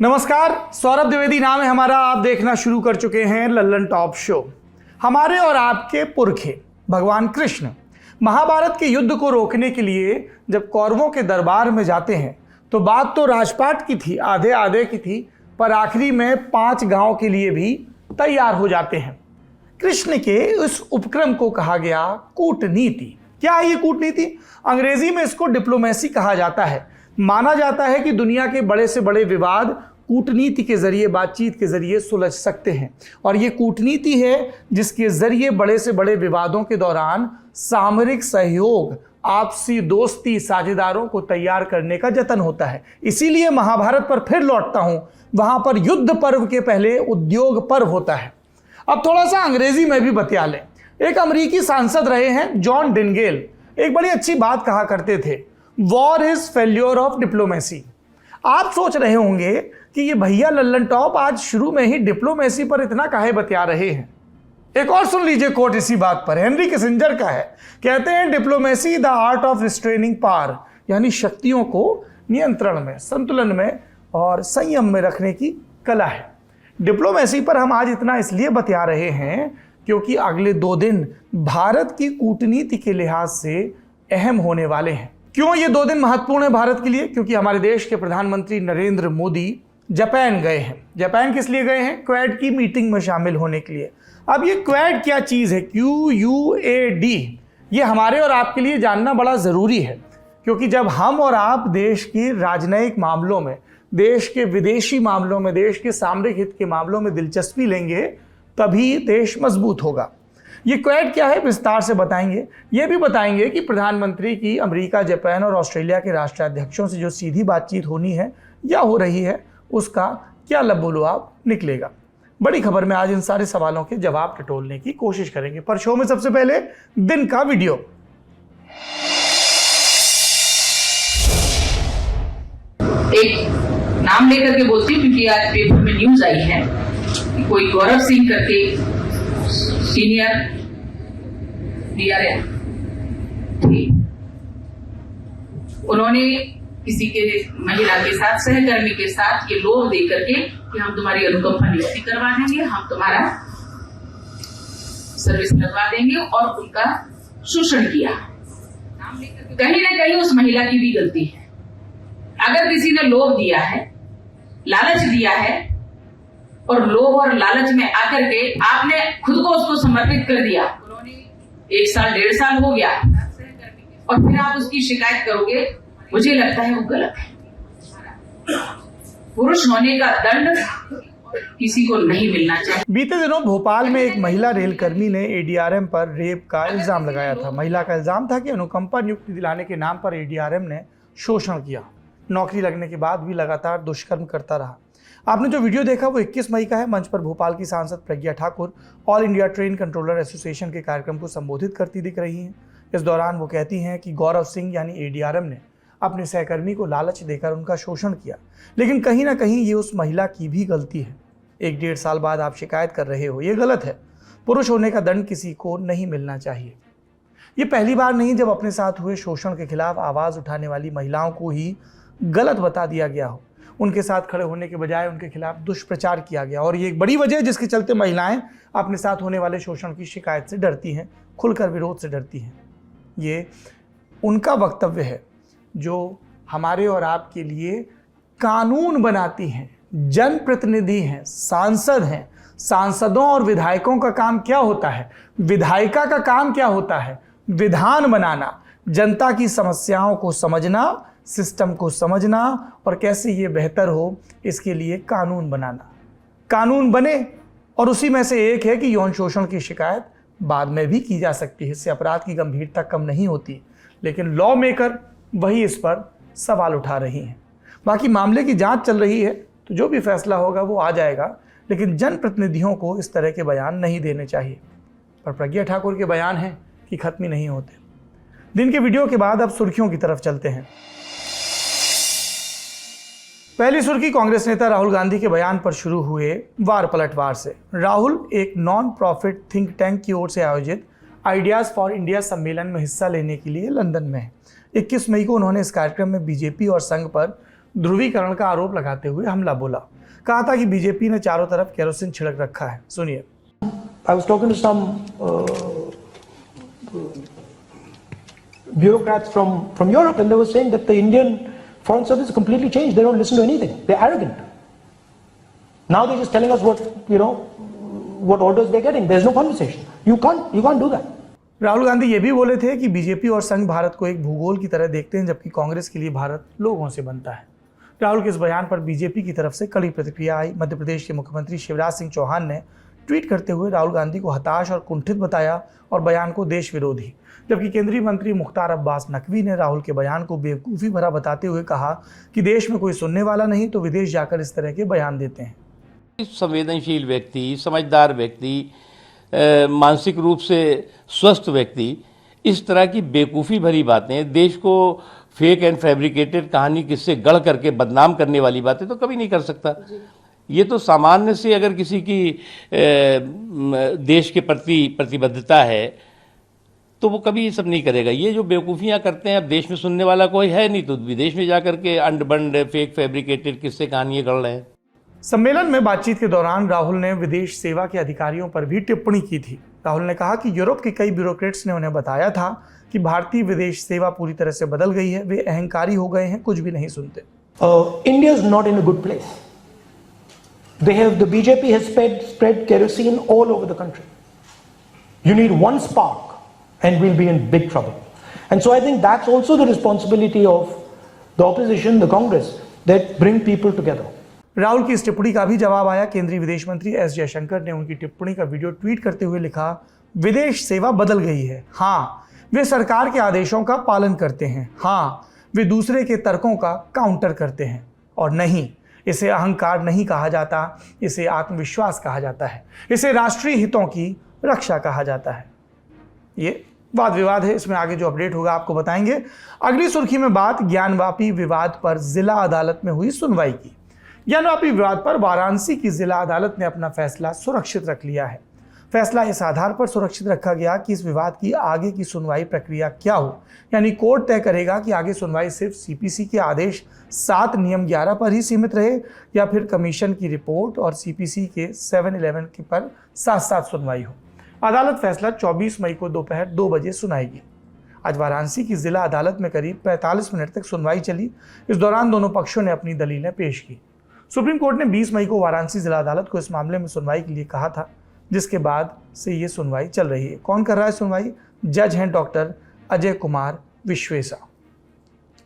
नमस्कार, सौरभ द्विवेदी नाम है हमारा। आप देखना शुरू कर चुके हैं लल्लन टॉप शो। हमारे और आपके पुरखे भगवान कृष्ण महाभारत के युद्ध को रोकने के लिए जब कौरवों के दरबार में जाते हैं तो बात तो राजपाट की थी, आधे आधे की थी, पर आखिरी में 5 गांव के लिए भी तैयार हो जाते हैं। कृष्ण के इस उपक्रम को कहा गया कूटनीति। क्या है ये कूटनीति? अंग्रेजी में इसको डिप्लोमेसी कहा जाता है। माना जाता है कि दुनिया के बड़े से बड़े विवाद कूटनीति के जरिए, बातचीत के जरिए सुलझ सकते हैं, और ये कूटनीति है जिसके जरिए बड़े से बड़े विवादों के दौरान सामरिक सहयोग, आपसी दोस्ती, साझेदारों को तैयार करने का जतन होता है। इसीलिए महाभारत पर फिर लौटता हूं, वहां पर युद्ध पर्व के पहले उद्योग पर्व होता है। अब थोड़ा सा अंग्रेजी में भी बतिया लें। एक अमेरिकी सांसद रहे हैं जॉन डिनगेल, एक बड़ी अच्छी बात कहा करते थे, war is failure of diplomacy. आप सोच रहे होंगे कि ये भैया लल्लन टॉप आज शुरू में ही डिप्लोमेसी पर इतना काहे बतिया रहे हैं। एक और सुन लीजिए कोट इसी बात पर, हेनरी किसिंजर का है। कहते हैं diplomacy the art of restraining power, यानी शक्तियों को नियंत्रण में, संतुलन में और संयम में रखने की कला है। डिप्लोमेसी पर हम आज इतना इसलिए बतिया रहे हैं क्योंकि अगले 2 दिन भारत की कूटनीति के लिहाज से अहम होने वाले हैं। क्यों ये 2 दिन महत्वपूर्ण है भारत के लिए? क्योंकि हमारे देश के प्रधानमंत्री नरेंद्र मोदी जापान गए हैं। जापान किस लिए गए हैं? क्वाड की मीटिंग में शामिल होने के लिए। अब ये क्वाड क्या चीज़ है? QUAD, ये हमारे और आपके लिए जानना बड़ा ज़रूरी है, क्योंकि जब हम और आप देश के राजनयिक मामलों में, देश के विदेशी मामलों में, देश के सामरिक हित के मामलों में दिलचस्पी लेंगे, तभी देश मजबूत होगा। ये क्वाड क्या है विस्तार से बताएंगे। ये भी बताएंगे कि प्रधानमंत्री की अमेरिका, जापान और ऑस्ट्रेलिया के राष्ट्राध्यक्षों से जो सीधी बातचीत होनी है या हो रही है, उसका क्या लबोलुआब निकलेगा। बड़ी खबर में आज इन सारे सवालों के जवाब टटोलने की कोशिश करेंगे, पर शो में सबसे पहले दिन का वीडियो। एक नाम लेकर के बोलती हूँ क्योंकि आज पेपर में न्यूज आई है कि कोई गौरव सिंह करके सीनियर DRM थे, उन्होंने किसी के महिला के साथ, सहकर्मी के साथ ये लोभ दे करके कि हम तुम्हारी अनुकंपा नियुक्ति करवा देंगे, हम तुम्हारा सर्विस लगवा देंगे, और उनका शोषण किया। कहीं ना कहीं उस महिला की भी गलती है। अगर किसी ने लोभ दिया है, लालच दिया है, और लोभ और लालच में आकर के आपने खुद को उसको समर्पित कर दिया, उन्होंने 1 साल 1.5 साल हो गया, और फिर आप उसकी शिकायत करोगे, मुझे लगता है वो गलत है। पुरुष होने का दंड किसी को नहीं मिलना चाहिए। बीते दिनों भोपाल में एक महिला रेलकर्मी ने ADRM पर रेप का इल्जाम लगाया था। महिला का इल्जाम था कि अनुकंपा नियुक्ति दिलाने के नाम पर ADRM ने शोषण किया। नौकरी लगने के बाद भी लगातार दुष्कर्म करता रहा। आपने जो वीडियो देखा वो 21 मई का है। मंच पर भोपाल की सांसद Pragya Thakur all India train controller association के कार्यक्रम को संबोधित करती दिख रही हैं। इस दौरान वो कहती हैं कि गौरव सिंह यानी ADRM ने अपने सहकर्मी को लालच देकर उनका शोषण किया, लेकिन कहीं ना कहीं ये उस महिला की भी गलती है। 1-1.5 साल बाद आप शिकायत कर रहे हो, ये गलत है। पुरुष होने का दंड किसी को नहीं मिलना चाहिए। ये पहली बार नहीं जब अपने साथ हुए शोषण के खिलाफ आवाज़ उठाने वाली महिलाओं को ही गलत बता दिया गया हो। उनके साथ खड़े होने के बजाय उनके खिलाफ दुष्प्रचार किया गया, और ये एक बड़ी वजह है जिसके चलते महिलाएं अपने साथ होने वाले शोषण की शिकायत से डरती हैं, खुलकर विरोध से डरती हैं। ये उनका वक्तव्य है जो हमारे और आपके लिए कानून बनाती हैं, जनप्रतिनिधि हैं, सांसद हैं। सांसदों और विधायकों का काम क्या होता है? विधायिका का काम क्या होता है? विधान बनाना, जनता की समस्याओं को समझना, सिस्टम को समझना, और कैसे ये बेहतर हो इसके लिए कानून बनाना। कानून बने, और उसी में से एक है कि यौन शोषण की शिकायत बाद में भी की जा सकती है। इससे अपराध की गंभीरता कम नहीं होती, लेकिन लॉ मेकर वही इस पर सवाल उठा रही हैं। बाकी मामले की जांच चल रही है, तो जो भी फैसला होगा वो आ जाएगा, लेकिन जनप्रतिनिधियों को इस तरह के बयान नहीं देने चाहिए। पर प्रज्ञा ठाकुर के बयान हैं कि खत्म ही नहीं होते। दिन के वीडियो के बाद अब सुर्खियों की तरफ चलते हैं। पहली सुर्खी कांग्रेस नेता राहुल गांधी के बयान पर शुरू हुए वार पलटवार से। राहुल एक नॉन प्रॉफिट थिंक टैंक की ओर से आयोजित आइडियाज फॉर इंडिया सम्मेलन में हिस्सा लेने के लिए लंदन में हैं। 21 मई को उन्होंने इस कार्यक्रम में बीजेपी और संघ पर ध्रुवीकरण का आरोप लगाते हुए हमला बोला। कहा था कि बीजेपी ने चारों तरफ केरोसिन छिड़क रखा है। सुनिए। I was talking to some bureaucrats from Europe, and they were saying that the Indian Foreign Service is completely changed. They don't listen to anything. They're arrogant. Now they're just telling us what orders they're getting. There's no conversation. You can't do that. Rahul Gandhi ये भी बोले थे कि BJP और संघ भारत को एक भूगोल की तरह देखते हैं, जबकि कांग्रेस के लिए भारत लोगों से बनता है। राहुल के इस बयान पर बीजेपी की तरफ से कड़ी प्रतिक्रिया आई। मध्य प्रदेश के मुख्यमंत्री शिवराज सिंह चौहान ने ट्वीट करते हुए राहुल गांधी को हताश और कुंठित बताया और बयान को देश विरोधी, जबकि केंद्रीय मंत्री मुख्तार अब्बास नकवी ने राहुल के बयान को बेवकूफ़ी भरा बताते हुए कहा कि देश में कोई सुनने वाला नहीं तो विदेश जाकर इस तरह के बयान देते हैं। संवेदनशील व्यक्ति, समझदार व्यक्ति, मानसिक रूप से स्वस्थ व्यक्ति इस तरह की बेवकूफ़ी भरी बातें, देश को फेक एंड फैब्रिकेटेड कहानी किससे गढ़ करके बदनाम करने वाली बातें तो कभी नहीं कर सकता। ये तो सामान्य से अगर किसी की देश के प्रति प्रतिबद्धता है तो वो कभी ये सब नहीं करेगा। ये जो बेवकूफ़ियाँ करते हैं, अब देश में सुनने वाला कोई है नहीं तो विदेश में जाकर के अंड बंड फेक फैब्रिकेटेड किससे कहानियाँ गढ़ रहे हैं। सम्मेलन में बातचीत के दौरान राहुल ने विदेश सेवा के अधिकारियों पर भी टिप्पणी की थी। राहुल ने कहा कि यूरोप के कई ब्यूरोक्रेट्स ने उन्हें बताया था कि भारतीय विदेश सेवा पूरी तरह से बदल गई है, वे अहंकारी हो गए हैं, कुछ भी नहीं सुनते। India is not in a good place. The BJP has spread kerosene all over the country. You need one spark and we'll be in big trouble. And so I think that's also the responsibility of the opposition, the Congress, that bring people together. Rahul की इस टिप्पणी का भी जवाब आया। केंद्रीय विदेश मंत्री एस जयशंकर ने उनकी टिप्पणी का वीडियो ट्वीट करते हुए लिखा, विदेश सेवा बदल गई है। हाँ, वे सरकार के आदेशों का पालन करते हैं। हाँ, वे दूसरे के तर्कों का काउंटर करते हैं। और नहीं, इसे अहंकार नहीं कहा जाता, इसे आत्मविश्वास कहा जाता है, इसे राष्ट्रीय हितों की रक्षा कहा जाता है। ये वाद विवाद है, इसमें आगे जो अपडेट होगा आपको बताएंगे। अगली सुर्खी में बात ज्ञानवापी विवाद पर जिला अदालत में हुई सुनवाई की। ज्ञानवापी विवाद पर वाराणसी की जिला अदालत ने अपना फैसला सुरक्षित रख लिया है। फैसला इस आधार पर सुरक्षित रखा गया कि इस विवाद की आगे की सुनवाई प्रक्रिया क्या हो, यानी कोर्ट तय करेगा कि आगे सुनवाई सिर्फ सीपीसी के आदेश 7 नियम 11 पर ही सीमित रहे या फिर कमीशन की रिपोर्ट और सीपीसी के 7-11 के पर साथ साथ सुनवाई हो। अदालत फैसला 24 मई को दोपहर 2 बजे सुनाएगी। आज वाराणसी की जिला अदालत में करीब 45 मिनट तक सुनवाई चली। इस दौरान दोनों पक्षों ने अपनी दलीलें पेश की। सुप्रीम कोर्ट ने 20 मई को वाराणसी जिला अदालत को इस मामले में सुनवाई के लिए कहा था, जिसके बाद से ये सुनवाई चल रही है। कौन कर रहा है सुनवाई? जज हैं डॉक्टर अजय कुमार विश्वेसा।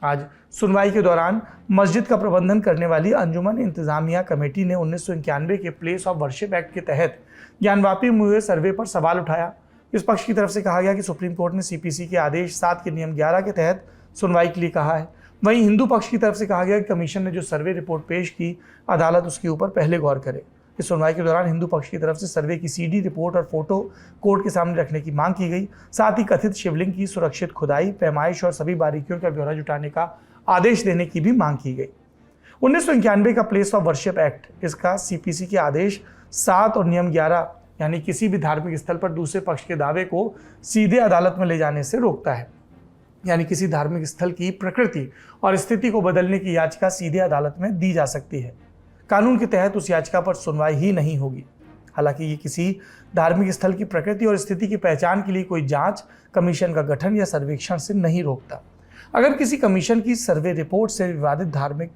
आज सुनवाई के दौरान मस्जिद का प्रबंधन करने वाली अंजुमन इंतजामिया कमेटी ने 1991 के प्लेस ऑफ वर्शिप एक्ट के तहत ज्ञानवापी में हुए सर्वे पर सवाल उठाया। इस पक्ष की तरफ से कहा गया कि सुप्रीम कोर्ट ने सीपीसी के आदेश 7 के नियम 11 के तहत सुनवाई के लिए कहा है। वहीं हिंदू पक्ष की तरफ से कहा गया कि कमीशन ने जो सर्वे रिपोर्ट पेश की, अदालत उसके ऊपर पहले गौर करे। इस सुनवाई के दौरान हिंदू पक्ष की तरफ से सर्वे की सीडी रिपोर्ट और फोटो कोर्ट के सामने रखने की मांग की गई। साथ ही कथित शिवलिंग की सुरक्षित खुदाई, पैमाइश और सभी बारीकियों का ब्यौरा जुटाने का आदेश देने की भी मांग की गई। 1991 का प्लेस ऑफ वर्शिप एक्ट, इसका सीपीसी के आदेश 7 और नियम 11 यानी किसी भी धार्मिक स्थल पर दूसरे पक्ष के दावे को सीधे अदालत में ले जाने से रोकता है। यानी किसी धार्मिक स्थल की प्रकृति और स्थिति को बदलने की याचिका सीधे अदालत में दी जा सकती है। कानून के तहत उस याचिका पर सुनवाई ही नहीं होगी। हालांकि ये किसी धार्मिक स्थल की प्रकृति और स्थिति की पहचान के लिए कोई जांच, कमीशन का गठन या सर्वेक्षण से नहीं रोकता। अगर किसी कमीशन की सर्वे रिपोर्ट से विवादित धार्मिक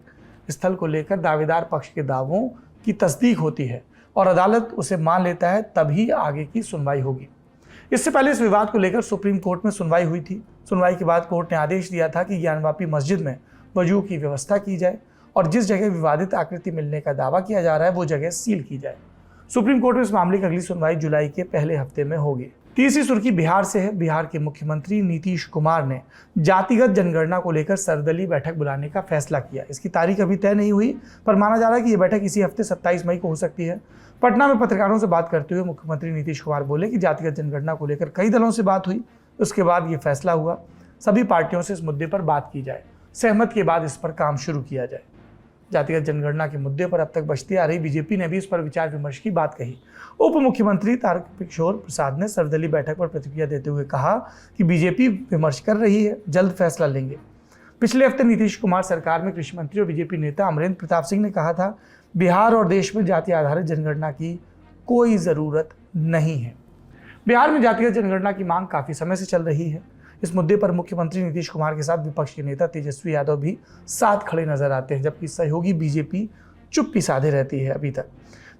स्थल को लेकर दावेदार पक्ष के दावों की तस्दीक होती है और अदालत उसे मान लेता है, तभी आगे की सुनवाई होगी। इससे पहले इस विवाद को लेकर सुप्रीम कोर्ट में सुनवाई हुई थी। सुनवाई के बाद कोर्ट ने आदेश दिया था कि ज्ञानवापी मस्जिद में वजू की व्यवस्था की जाए और जिस जगह विवादित आकृति मिलने का दावा किया जा रहा है वो जगह सील की जाए। सुप्रीम कोर्ट में इस मामले की अगली सुनवाई जुलाई के पहले हफ्ते में होगी। तीसरी सुर्खी बिहार से है। बिहार के मुख्यमंत्री नीतीश कुमार ने जातिगत जनगणना को लेकर सर्वदलीय बैठक बुलाने का फैसला किया। इसकी तारीख अभी तय नहीं हुई, पर माना जा रहा है कि यह बैठक इसी हफ्ते 27 मई को हो सकती है। पटना में पत्रकारों से बात करते हुए मुख्यमंत्री नीतीश कुमार बोले कि जातिगत जनगणना को लेकर कई दलों से बात हुई, उसके बाद ये फैसला हुआ सभी पार्टियों से इस मुद्दे पर बात की जाए, सहमत के बाद इस पर काम शुरू किया जाए। जातिगत जनगणना के मुद्दे पर अब तक बचती आ रही बीजेपी ने भी इस पर विचार विमर्श की बात कही। उप मुख्यमंत्री तारकिशोर प्रसाद ने सर्वदलीय बैठक पर प्रतिक्रिया देते हुए कहा कि बीजेपी विमर्श कर रही है, जल्द फैसला लेंगे। पिछले हफ्ते नीतीश कुमार सरकार में कृषि मंत्री और बीजेपी नेता अमरेंद्र प्रताप सिंह ने कहा था, बिहार और देश में जाति आधारित जनगणना की कोई ज़रूरत नहीं है। बिहार में जातिगत जनगणना की मांग काफ़ी समय से चल रही है। इस मुद्दे पर मुख्यमंत्री नीतीश कुमार के साथ विपक्ष के नेता तेजस्वी यादव भी साथ खड़े नजर आते हैं, जबकि सहयोगी बीजेपी चुप्पी साधे रहती है। अभी तक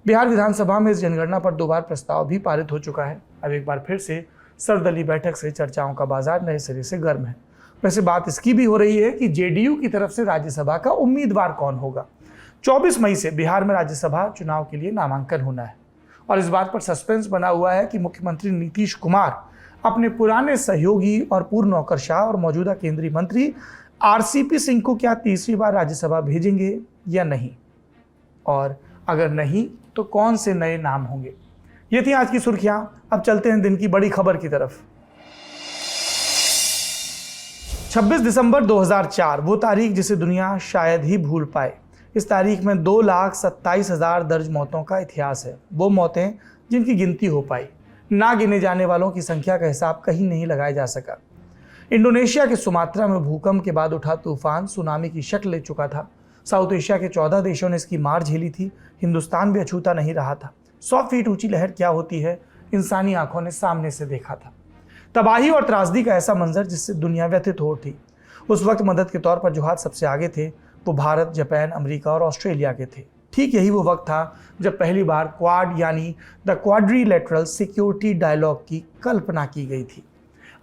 बिहार विधानसभा में इस जनगणना पर 2 बार प्रस्ताव भी पारित हो चुका है। अब एक बार फिर से सर्वदलीय बैठक से चर्चाओं का बाजार नए सिरे से गर्म है। वैसे बात इसकी भी हो रही है कि जेडीयू की तरफ से राज्यसभा का उम्मीदवार कौन होगा। 24 मई से बिहार में राज्यसभा चुनाव के लिए नामांकन होना है और इस बात पर सस्पेंस बना हुआ है कि मुख्यमंत्री नीतीश कुमार अपने पुराने सहयोगी और पूर्व नौकरशाह और मौजूदा केंद्रीय मंत्री आरसीपी सिंह को क्या तीसरी बार राज्यसभा भेजेंगे या नहीं, और अगर नहीं तो कौन से नए नाम होंगे। ये थी आज की सुर्खियां। अब चलते हैं दिन की बड़ी खबर की तरफ। 26 दिसंबर 2004 वो तारीख जिसे दुनिया शायद ही भूल पाए। इस तारीख में 2,27,000 दर्ज मौतों का इतिहास है। वो मौतें जिनकी गिनती हो पाई, ना गिने जाने वालों की संख्या का हिसाब कहीं नहीं लगाया जा सका। इंडोनेशिया के सुमात्रा में भूकंप के बाद उठा तूफान सुनामी की शक्ल ले चुका था। साउथ एशिया के 14 देशों ने इसकी मार झेली थी। हिंदुस्तान भी अछूता नहीं रहा था। 100 फीट ऊंची लहर क्या होती है, इंसानी आंखों ने सामने से देखा था। तबाही और त्रासदी का ऐसा मंजर जिससे दुनिया व्यथित हो उठी। उस वक्त मदद के तौर पर जो हाथ सबसे आगे थे वो भारत, जापान, अमेरिका और ऑस्ट्रेलिया के थे। ठीक यही वो वक्त था जब पहली बार क्वाड यानी द क्वाड्रिलेटरल सिक्योरिटी डायलॉग की कल्पना की गई थी।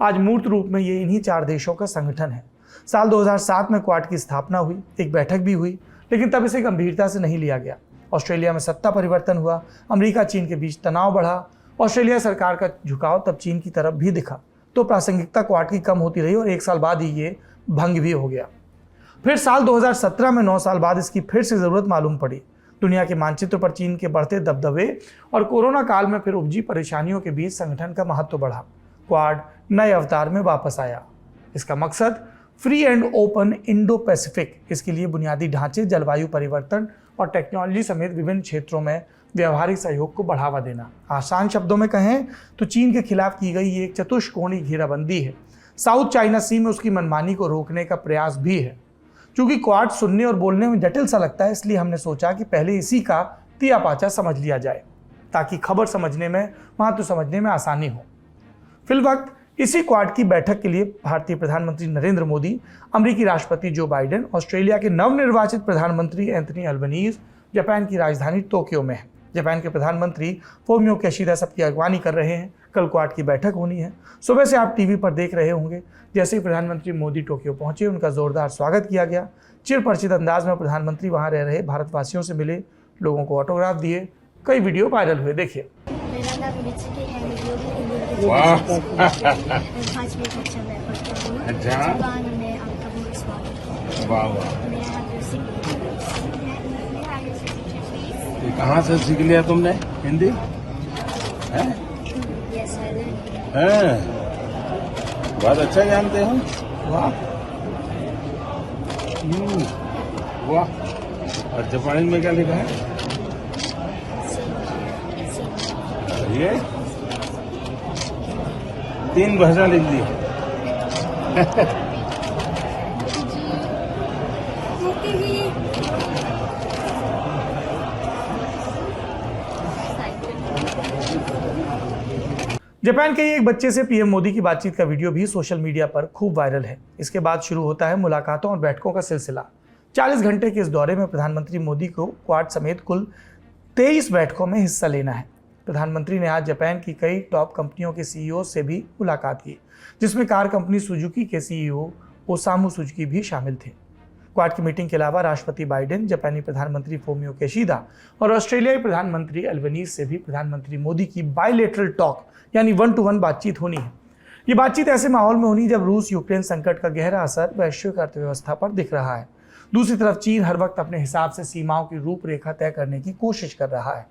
आज मूर्त रूप में ये इन्हीं 4 देशों का संगठन है। साल 2007 में क्वाड की स्थापना हुई, एक बैठक भी हुई, लेकिन तब इसे गंभीरता से नहीं लिया गया। ऑस्ट्रेलिया में सत्ता परिवर्तन हुआ, अमेरिका चीन के बीच तनाव बढ़ा, ऑस्ट्रेलिया सरकार का झुकाव तब चीन की तरफ भी दिखा, तो प्रासंगिकता क्वाड की कम होती रही और 1 साल बाद ही ये भंग भी हो गया। फिर साल 2017 में 9 साल बाद इसकी फिर से ज़रूरत मालूम पड़ी। दुनिया के मानचित्र पर चीन के बढ़ते दबदबे और कोरोना काल में फिर उपजी परेशानियों के बीच संगठन का महत्व बढ़ा। क्वाड नए अवतार में वापस आया। इसका मकसद free and open Indo Pacific, इसके लिए बुनियादी ढांचे, जलवायु परिवर्तन और टेक्नोलॉजी समेत विभिन्न क्षेत्रों में व्यावहारिक सहयोग को बढ़ावा देना। आसान शब्दों में कहें तो चीन के खिलाफ की गई एक चतुष्कोणीय घेराबंदी है। साउथ चाइना सी में उसकी मनमानी को रोकने का प्रयास भी है। क्योंकि क्वाड सुनने और बोलने में जटिल सा लगता है, इसलिए हमने सोचा कि पहले इसी का तिया पाचा समझ लिया जाए, ताकि खबर समझने में, महत्व समझने में आसानी हो। फिलवक्त इसी क्वाड की बैठक के लिए भारतीय प्रधानमंत्री नरेंद्र मोदी, अमेरिकी राष्ट्रपति जो बाइडेन, ऑस्ट्रेलिया के नवनिर्वाचित प्रधानमंत्री एंथनी अल्बनीज, जापान की राजधानी टोक्यो में है। जापान के प्रधानमंत्री फूमियो किशिदा सबकी अगवानी कर रहे हैं। कल क्वाड की बैठक होनी है। सुबह से आप टीवी पर देख रहे होंगे, जैसे ही प्रधानमंत्री मोदी टोक्यो पहुंचे उनका जोरदार स्वागत किया गया। चिरपरिचित अंदाज में प्रधानमंत्री वहां रह रहे भारतवासियों से मिले, लोगों को ऑटोग्राफ दिए। कई वीडियो वायरल हुए, देखिए। मेरा नाम मित्सुकी है, मैं योग वाह। 5 मिनट कक्षा में पढ़ता हूँ। अच्छा। जुबान में आपका बहुत स्वागत है। वाह वाह। मैं यहाँ पे सीख ये कहाँ से सीख लिया तुमने हिंदी? हैं? Yes sir. हैं? बहुत अच्छा जानते हो। वाह। वाह। और जापानी में क्या लिखा है? ये 3 भाषा लिख दी। जापान के एक बच्चे से पीएम मोदी की बातचीत का वीडियो भी सोशल मीडिया पर खूब वायरल है। इसके बाद शुरू होता है मुलाकातों और बैठकों का सिलसिला। 40 घंटे के इस दौरे में प्रधानमंत्री मोदी को क्वाड समेत कुल 23 बैठकों में हिस्सा लेना है। प्रधानमंत्री ने आज जापान की कई टॉप कंपनियों के सीईओ से भी मुलाकात की, जिसमें कार कंपनी सुजुकी के सीईओ ओसामू सुजुकी भी शामिल थे। क्वाड की मीटिंग के अलावा राष्ट्रपति बाइडेन, जापानी प्रधानमंत्री फूमियो किशिदा और ऑस्ट्रेलियाई प्रधानमंत्री अल्बनीज से भी प्रधानमंत्री मोदी की बायलैटरल टॉक यानी 1-to-1 बातचीत होनी है। ये बातचीत ऐसे माहौल में होनी जब रूस यूक्रेन संकट का गहरा असर वैश्विक अर्थव्यवस्था पर दिख रहा है। दूसरी तरफ चीन हर वक्त अपने हिसाब से सीमाओं की रूपरेखा तय करने की कोशिश कर रहा है।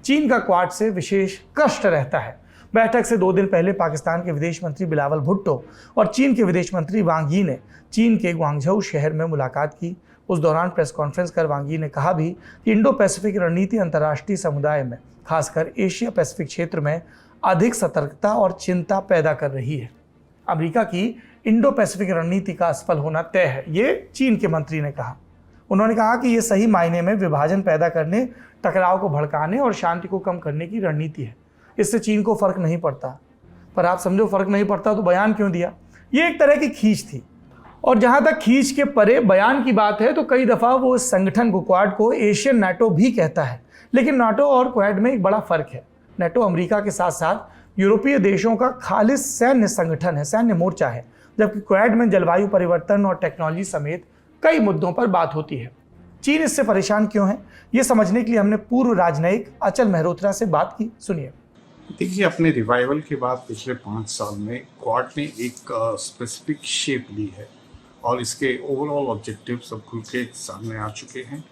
चीन का क्वाड से विशेष कष्ट रहता है। बैठक से 2 दिन पहले पाकिस्तान के विदेश मंत्री बिलावल भुट्टो और चीन के विदेश मंत्री वांग यी ने चीन के ग्वांगझू शहर में मुलाकात की। उस दौरान प्रेस कॉन्फ्रेंस कर वांग यी ने कहा भी कि इंडो पैसिफिक रणनीति अंतर्राष्ट्रीय समुदाय में, खासकर एशिया पैसिफिक क्षेत्र में अधिक सतर्कता और चिंता पैदा कर रही है। अमेरिका की इंडो पैसिफिक रणनीति का असफल होना तय है, ये चीन के मंत्री ने कहा। उन्होंने कहा कि ये सही मायने में विभाजन पैदा करने, टकराव को भड़काने और शांति को कम करने की रणनीति है। इससे चीन को फर्क नहीं पड़ता। पर आप समझो फर्क नहीं पड़ता तो बयान क्यों दिया? ये एक तरह की खींच थी। और जहां तक खींच के परे बयान की बात है तो कई दफ़ा वो इस संगठन को, क्वाड को, एशियन नाटो भी कहता है। लेकिन नाटो और क्वाड में एक बड़ा फर्क है। नाटो अमेरिका के साथ साथ यूरोपीय देशों का खालिस सैन्य संगठन है, सैन्य मोर्चा है, जबकि क्वाड में जलवायु परिवर्तन और टेक्नोलॉजी समेत कई मुद्दों पर बात होती है। चीन इससे परेशान क्यों है, ये समझने के लिए हमने पूर्व राजनयिक अचल मेहरोत्रा से बात की। सुनिए। देखिए, अपने रिवाइवल के बाद पिछले 5 साल में क्वाड ने एक स्पेसिफिक शेप ली है और इसके ओवरऑल ऑब्जेक्टिव सब खुल के सामने आ चुके हैं।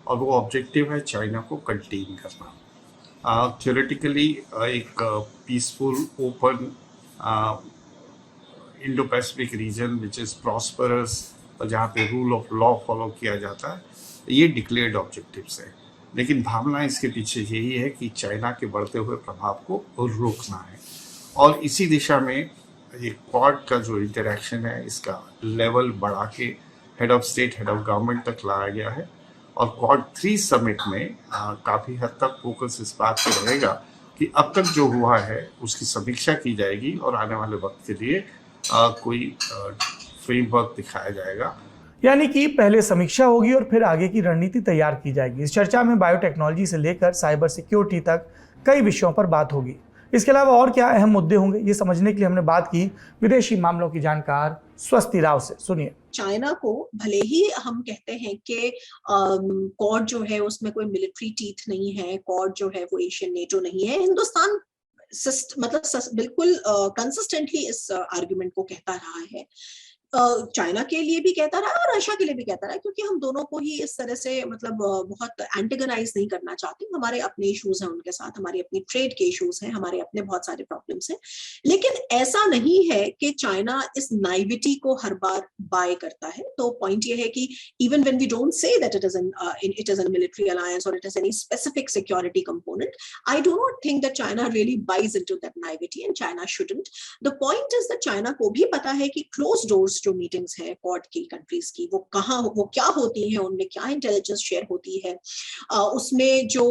और वो ऑब्जेक्टिव है चाइना को कंटेन करना। थ्योरेटिकली एक peaceful, open Indo Pacific region which is prosperous और जहाँ पे रूल ऑफ लॉ फॉलो किया जाता है, ये डिक्लेयर्ड ऑब्जेक्टिव्स है। लेकिन भावना इसके पीछे यही है कि चाइना के बढ़ते हुए प्रभाव को रोकना है। और इसी दिशा में ये क्वाड का जो इंटरेक्शन है, इसका लेवल बढ़ा के head of state, head of government तक लाया गया है। और क्वाड 3 समिट में काफ़ी हद तक फोकस इस बात पर रहेगा कि अब तक जो हुआ है उसकी समीक्षा की जाएगी और आने वाले वक्त के लिए कोई फ्रेमवर्क दिखाया जाएगा। यानी कि पहले समीक्षा होगी और फिर आगे की रणनीति तैयार की जाएगी। इस चर्चा में बायोटेक्नोलॉजी से लेकर साइबर सिक्योरिटी तक कई विषयों पर बात होगी। इसके अलावा और क्या अहम मुद्दे होंगे, ये समझने के लिए हमने बात की विदेशी मामलों की जानकार स्वस्ति राव से। सुनिए। चाइना को भले ही हम कहते हैं कि क्वाड जो है उसमें कोई मिलिट्री टीथ नहीं है, क्वाड जो है वो एशियन नेटो नहीं है, हिंदुस्तान मतलब बिल्कुल कंसिस्टेंटली इस आर्गुमेंट को कहता रहा है। चाइना के लिए भी कहता रहा और रशिया के लिए भी कहता रहा, क्योंकि हम दोनों को ही इस तरह से मतलब बहुत एंटेगनाइज नहीं करना चाहते। हमारे अपने इश्यूज हैं उनके साथ, हमारी अपनी ट्रेड के इश्यूज हैं, हमारे अपने बहुत सारे प्रॉब्लम्स हैं। लेकिन ऐसा नहीं है कि चाइना इस नाइविटी को हर बार बाय करता है। तो पॉइंट ये है कि even when we don't say that it is an military alliance और it is any specific security component, I do not think that China really buys into that naivety and China shouldn't. The point is that China को भी पता है कि close doors जो meetings है Quad की countries की, वो कहाँ, वो क्या होती है, उनमें क्या इंटेलिजेंस शेयर होती है, उसमें जो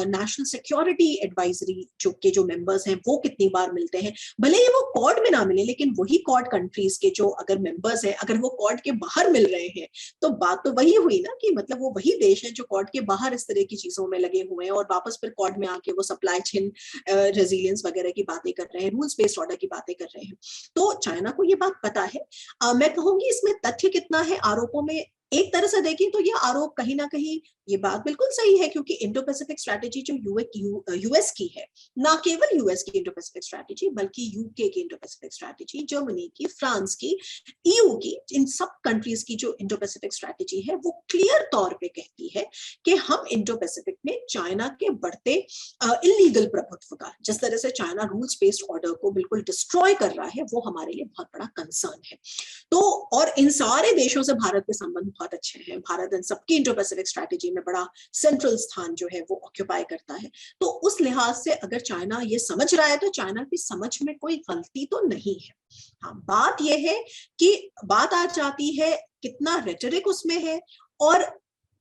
नेशनल सिक्योरिटी एडवाइजरी जो मेंबर्स हैं वो कितनी बार मिलते हैं। भले ही वो क्वाड में ना मिले, लेकिन वही क्वाड कंट्रीज के जो अगर मेंबर्स हैं, अगर वो क्वाड के बाहर मिल रहे हैं तो बात तो वही हुई ना कि मतलब वो वही देश है जो क्वाड के बाहर इस तरह की चीजों में लगे हुए हैं और वापस फिर क्वाड में आके वो सप्लाई चेन रेजिलियंस वगैरह की बातें कर रहे हैं, रूल्स बेस्ड ऑर्डर की बातें कर रहे हैं। तो चाइना को ये बात पता है। मैं कहूंगी इसमें तथ्य कितना है आरोपों में, एक तरह से देखें तो ये आरोप कहीं ना कहीं ये बात बिल्कुल सही है, क्योंकि इंडो पैसिफिक स्ट्रैटेजी जो यूएस की है, ना केवल यूएस की इंडो पैसिफिक स्ट्रैटेजी बल्कि यूके की इंडो पैसिफिक स्ट्रैटेजी, जर्मनी की, फ्रांस की, ईयू की, इन सब कंट्रीज की जो इंडो पैसिफिक स्ट्रैटेजी है वो क्लियर तौर पे कहती है कि हम इंडो पैसिफिक में चाइना के बढ़ते इलीगल प्रभुत्व का, जिस तरह से चाइना रूल्स बेस्ड ऑर्डर को बिल्कुल डिस्ट्रॉय कर रहा है, वो हमारे लिए बहुत बड़ा कंसर्न है। तो और इन सारे देशों से भारत के संबंध बहुत अच्छे हैं। भारत इन सबकी इंडो पैसिफिक स्ट्रैटेजी में बड़ा सेंट्रल स्थान जो है वो ऑक्यूपाई करता है। तो उस लिहाज से अगर चाइना ये समझ रहा है तो चाइना की समझ में कोई गलती तो नहीं है। हाँ, बात यह है कि बात आ जाती है कितना रेटरिक उसमें है। और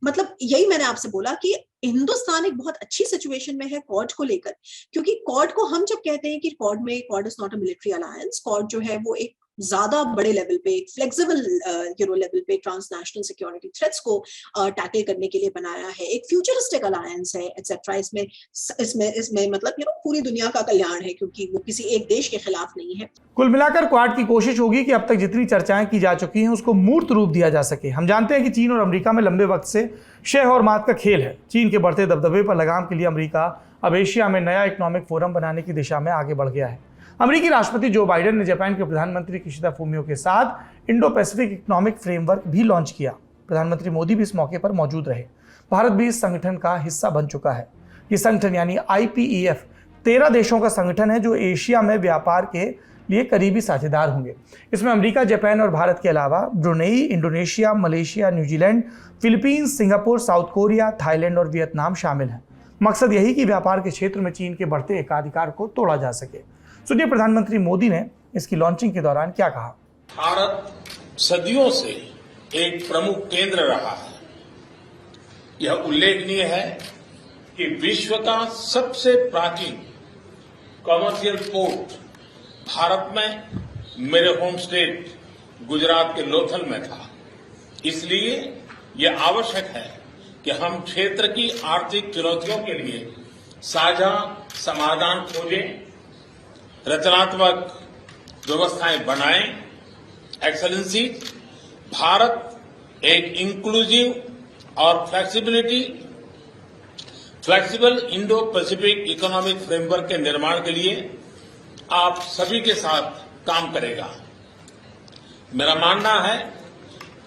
मतलब यही मैंने आपसे बोला कि हिंदुस्तान एक बहुत अच्छी सिचुएशन में है क्वाड को लेकर, क्योंकि क्वाड को हम जब कहते हैं कि quad is not a military alliance, quad जो है वो एक ज्यादा बड़े लेवल पे, एक फ्लेक्सिबल लेवल पे ट्रांसनेशनल सिक्योरिटी थ्रेट्स को टैकल करने के लिए बनाया है, एक फ्यूचरिस्टिक अलायंस है एटसेट्रा। इसमें मतलब पूरी दुनिया का कल्याण है, क्योंकि वो किसी एक देश के खिलाफ नहीं है। कुल मिलाकर क्वाड की कोशिश होगी कि अब तक जितनी चर्चाएं की जा चुकी हैं उसको मूर्त रूप दिया जा सके। हम जानते हैं कि चीन और अमेरिका में लंबे वक्त से शह और मात का खेल है। चीन के बढ़ते दबदबे पर लगाम के लिए अमेरिका अब एशिया में नया इकोनॉमिक फोरम बनाने की दिशा में आगे बढ़ गया है। अमेरिकी राष्ट्रपति जो बाइडेन ने जापान के प्रधानमंत्री किशिदा फूमियो के साथ इंडो पैसिफिक इकोनॉमिक फ्रेमवर्क भी लॉन्च किया। प्रधानमंत्री मोदी भी इस मौके पर मौजूद रहे। भारत भी इस संगठन का हिस्सा बन चुका है। ये संगठन यानी IPEF 13 देशों का संगठन है जो एशिया में व्यापार के लिए करीबी साझेदार होंगे। इसमें अमेरिका, जापान और भारत के अलावा Brunei, Indonesia, Malaysia, New Zealand, Philippines, Singapore, south Korea, Thailand और वियतनाम शामिल हैं। मकसद यही कि व्यापार के क्षेत्र में चीन के बढ़ते एकाधिकार को तोड़ा जा सके। सुनिए प्रधानमंत्री मोदी ने इसकी लॉन्चिंग के दौरान क्या कहा। भारत सदियों से एक प्रमुख केंद्र रहा है। यह उल्लेखनीय है कि विश्व का सबसे प्राचीन कमर्शियल पोर्ट भारत में मेरे होम स्टेट गुजरात के लोथल में था। इसलिए यह आवश्यक है कि हम क्षेत्र की आर्थिक चुनौतियों के लिए साझा समाधान खोजें, रचनात्मक व्यवस्थाएं बनाएं। एक्सेलेंसी, भारत एक इंक्लूसिव और flexible Indo Pacific economic framework के निर्माण के लिए आप सभी के साथ काम करेगा। मेरा मानना है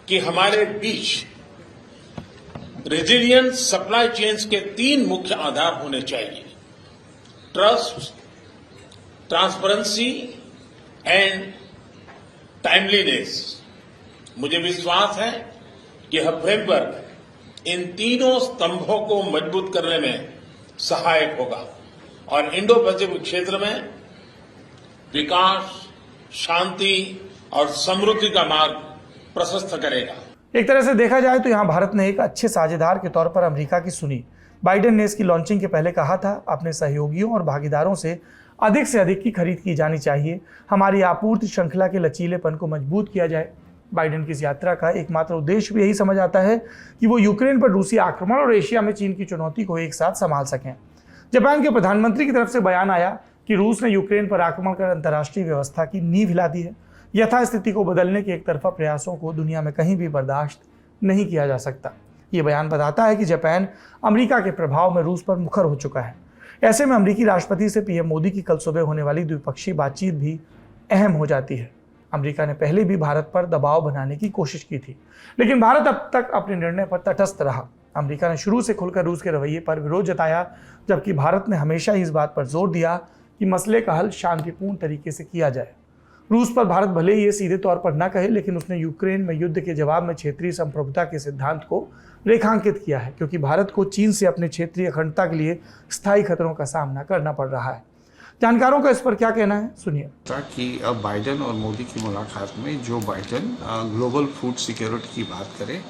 कि हमारे बीच रेजिलियंट सप्लाई चेन्स के 3 मुख्य आधार होने चाहिए: ट्रस्ट, ट्रांसपेरेंसी एंड टाइमलीनेस। मुझे विश्वास है कि यह फ्रेमवर्क इन तीनों स्तंभों को मजबूत करने में सहायक होगा और इंडो पैसिफिक क्षेत्र में विकास, शांति और समृद्धि का मार्ग प्रशस्त करेगा। एक तरह से देखा जाए तो यहाँ भारत ने एक अच्छे साझेदार के तौर पर अमेरिका की सुनी। बाइडेन ने इसकी लॉन्चिंग के पहले कहा था, अपने सहयोगियों और भागीदारों से अधिक की खरीद की जानी चाहिए, हमारी आपूर्ति श्रृंखला के लचीलेपन को मजबूत किया जाए। बाइडेन की इस यात्रा का एकमात्र उद्देश्य भी यही समझ आता है कि वो यूक्रेन पर रूसी आक्रमण और एशिया में चीन की चुनौती को एक साथ संभाल सकें। जापान के प्रधानमंत्री की तरफ से बयान आया कि रूस ने यूक्रेन पर आक्रमण कर अंतर्राष्ट्रीय व्यवस्था की नींव हिला दी है। यथास्थिति को बदलने के एक तरफा प्रयासों को दुनिया में कहीं भी बर्दाश्त नहीं किया जा सकता। ये बयान बताता है कि जापान अमेरिका के प्रभाव में रूस पर मुखर हो चुका है। ऐसे में अमेरिकी राष्ट्रपति से पीएम मोदी की कल सुबह होने वाली द्विपक्षीय बातचीत भी अहम हो जाती है। अमेरिका ने पहले भी भारत पर दबाव बनाने की कोशिश की थी, लेकिन भारत अब तक अपने निर्णय पर तटस्थ रहा। अमेरिका ने शुरू से खुलकर रूस के रवैये पर विरोध जताया, जबकि भारत ने हमेशा ही इस बात पर जोर दिया कि मसले का हल शांतिपूर्ण तरीके से किया जाए। रूस पर भारत भले ही ये सीधे तौर पर न कहे, लेकिन उसने यूक्रेन में युद्ध के जवाब में क्षेत्रीय संप्रभुता के सिद्धांत को रेखांकित किया है, क्योंकि भारत को चीन से अपने क्षेत्रीय अखंडता के लिए स्थायी खतरों का सामना करना पड़ रहा है। जानकारों का इस पर क्या कहना है, सुनिए। कि अब बाइडेन और मोदी की मुलाकात में Joe Biden global food security की बात करे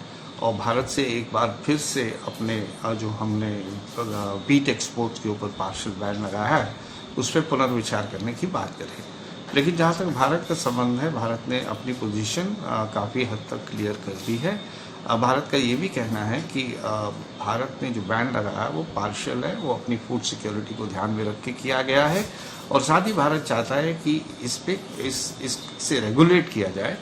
और भारत से एक बार फिर से अपने जो हमने वीट एक्सपोर्ट के ऊपर पार्शियल बैन लगाया है उस पर पुनर्विचार करने की बात करें। लेकिन जहाँ तक भारत का संबंध है, भारत ने अपनी पोजीशन काफ़ी हद तक क्लियर कर दी है। भारत का ये भी कहना है कि भारत ने जो बैन लगाया वो पार्शियल है, वो अपनी फूड सिक्योरिटी को ध्यान में रख के किया गया है और साथ ही भारत चाहता है कि इससे रेगुलेट किया जाए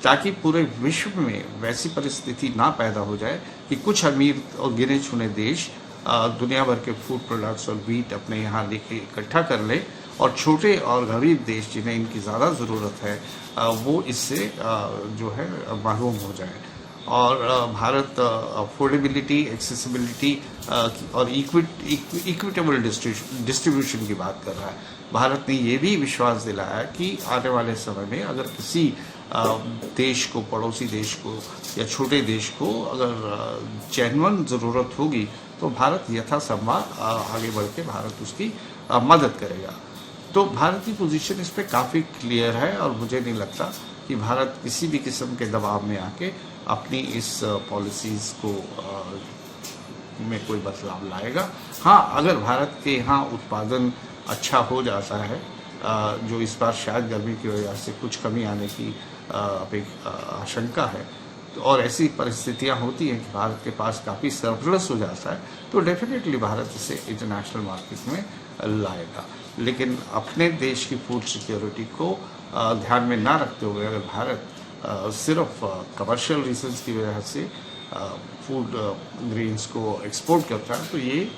ताकि पूरे विश्व में वैसी परिस्थिति ना पैदा हो जाए कि कुछ अमीर और गिने चुने देश दुनिया भर के फूड प्रोडक्ट्स और वीट अपने यहाँ लेके इकट्ठा कर ले और छोटे और गरीब देश जिन्हें इनकी ज़्यादा ज़रूरत है वो इससे जो है महरूम हो जाए। और भारत अफोर्डेबिलिटी, एक्सेसिबिलिटी और इक्विटेबल डिस्ट्रीब्यूशन की बात कर रहा है। भारत ने ये भी विश्वास दिलाया है कि आने वाले समय में अगर किसी देश को, पड़ोसी देश को या छोटे देश को अगर जेन्युइन ज़रूरत होगी तो भारत यथासंभव आगे बढ़ के भारत उसकी मदद करेगा। तो भारत की पोजीशन इस पर काफ़ी क्लियर है और मुझे नहीं लगता कि भारत किसी भी किस्म के दबाव में आके अपनी इस पॉलिसीज़ को में कोई बदलाव लाएगा। हाँ, अगर भारत के यहाँ उत्पादन अच्छा हो जाता है, जो इस बार शायद गर्मी की वजह से कुछ कमी आने की आशंका है, तो और ऐसी परिस्थितियाँ होती हैं कि भारत के पास काफ़ी सरप्लस हो जाता है, तो डेफिनेटली भारत इसे इंटरनेशनल मार्केट में लाएगा। लेकिन अपने देश की फूड सिक्योरिटी को ध्यान में ना रखते हुए अगर भारत सिर्फ कमर्शियल रीजंस की वजह से फूड ग्रेन्स को एक्सपोर्ट करता है तो ये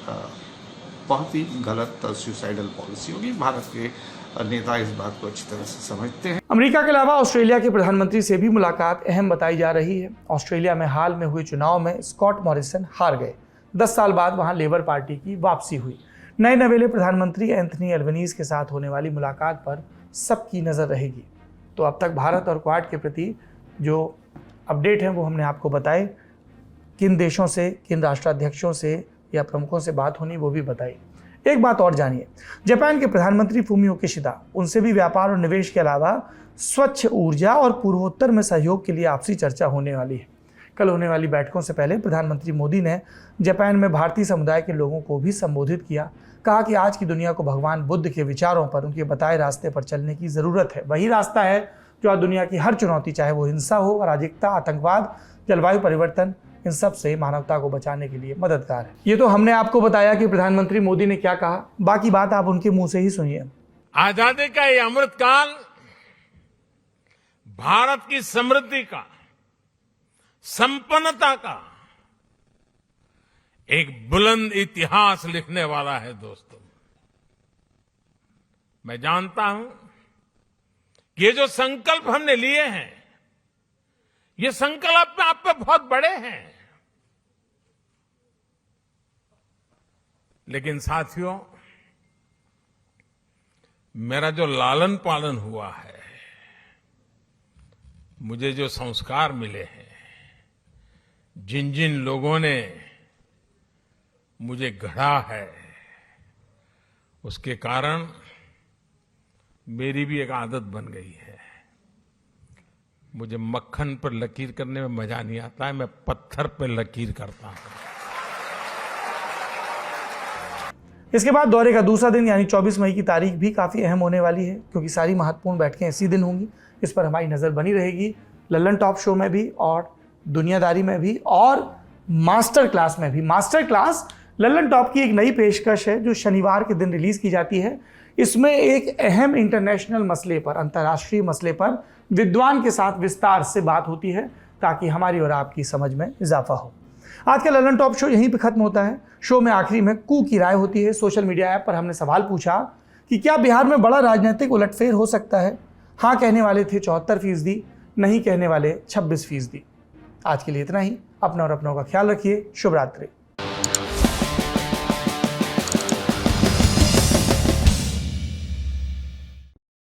बहुत ही गलत सुसाइडल पॉलिसी होगी। भारत के नेता इस बात को अच्छी तरह से समझते हैं। अमेरिका के अलावा ऑस्ट्रेलिया के प्रधानमंत्री से भी मुलाकात अहम बताई जा रही है। ऑस्ट्रेलिया में हाल में हुए चुनाव में स्कॉट मॉरिसन हार गए। 10 साल बाद वहां लेबर पार्टी की वापसी हुई। नए नवेले प्रधानमंत्री एंथनी एल्बनीज़ के साथ होने वाली मुलाकात पर सबकी नज़र रहेगी। तो अब तक भारत और क्वाड के प्रति जो अपडेट हैं वो हमने आपको बताए। किन देशों से, किन राष्ट्राध्यक्षों से या प्रमुखों से बात होनी वो भी बताई। एक बात और जानिए, जापान के प्रधानमंत्री फूमियो किशिदा, उनसे भी व्यापार और निवेश के अलावा स्वच्छ ऊर्जा और पूर्वोत्तर में सहयोग के लिए आपसी चर्चा होने वाली है। कल होने वाली बैठकों से पहले प्रधानमंत्री मोदी ने जापान में भारतीय समुदाय के लोगों को भी संबोधित किया। कहा कि आज की दुनिया को भगवान बुद्ध के विचारों पर, उनके बताए रास्ते पर चलने की ज़रूरत है। वही रास्ता है जो आज दुनिया की हर चुनौती, चाहे वो हिंसा हो, अराजकता, आतंकवाद, जलवायु परिवर्तन, इन सब से मानवता को बचाने के लिए मददगार है। ये तो हमने आपको बताया कि प्रधानमंत्री मोदी ने क्या कहा, बाकी बात आप उनके मुंह से ही सुनिए। आजादी का ये अमृतकाल भारत की समृद्धि का, संपन्नता का एक बुलंद इतिहास लिखने वाला है। दोस्तों, मैं जानता हूं कि ये जो संकल्प हमने लिए हैं, ये संकल्प आप पे बहुत बड़े हैं, लेकिन साथियों, मेरा जो लालन पालन हुआ है, मुझे जो संस्कार मिले हैं, जिन जिन लोगों ने मुझे गढ़ा है, उसके कारण मेरी भी एक आदत बन गई है। मुझे मक्खन पर लकीर करने में मजा नहीं आता है, मैं पत्थर पर लकीर करता हूं। इसके बाद दौरे का दूसरा दिन यानी 24 मई की तारीख भी काफ़ी अहम होने वाली है, क्योंकि सारी महत्वपूर्ण बैठकें इसी दिन होंगी। इस पर हमारी नज़र बनी रहेगी, लल्लन टॉप शो में भी और दुनियादारी में भी और मास्टर क्लास में भी। मास्टर क्लास लल्लन टॉप की एक नई पेशकश है जो शनिवार के दिन रिलीज़ की जाती है। इसमें एक अहम इंटरनेशनल मसले पर, अंतर्राष्ट्रीय मसले पर विद्वान के साथ विस्तार से बात होती है, ताकि हमारी और आपकी समझ में इजाफा हो। आज का लल्लन टॉप शो यहीं पे खत्म होता है। शो में आखिरी में कू की राय होती है। सोशल मीडिया ऐप पर हमने सवाल पूछा कि क्या बिहार में बड़ा राजनीतिक उलटफेर हो सकता है। हाँ कहने वाले थे 74%, नहीं कहने वाले 26%। आज के लिए इतना ही। अपना और अपनों का ख्याल रखिए। शुभ रात्रि।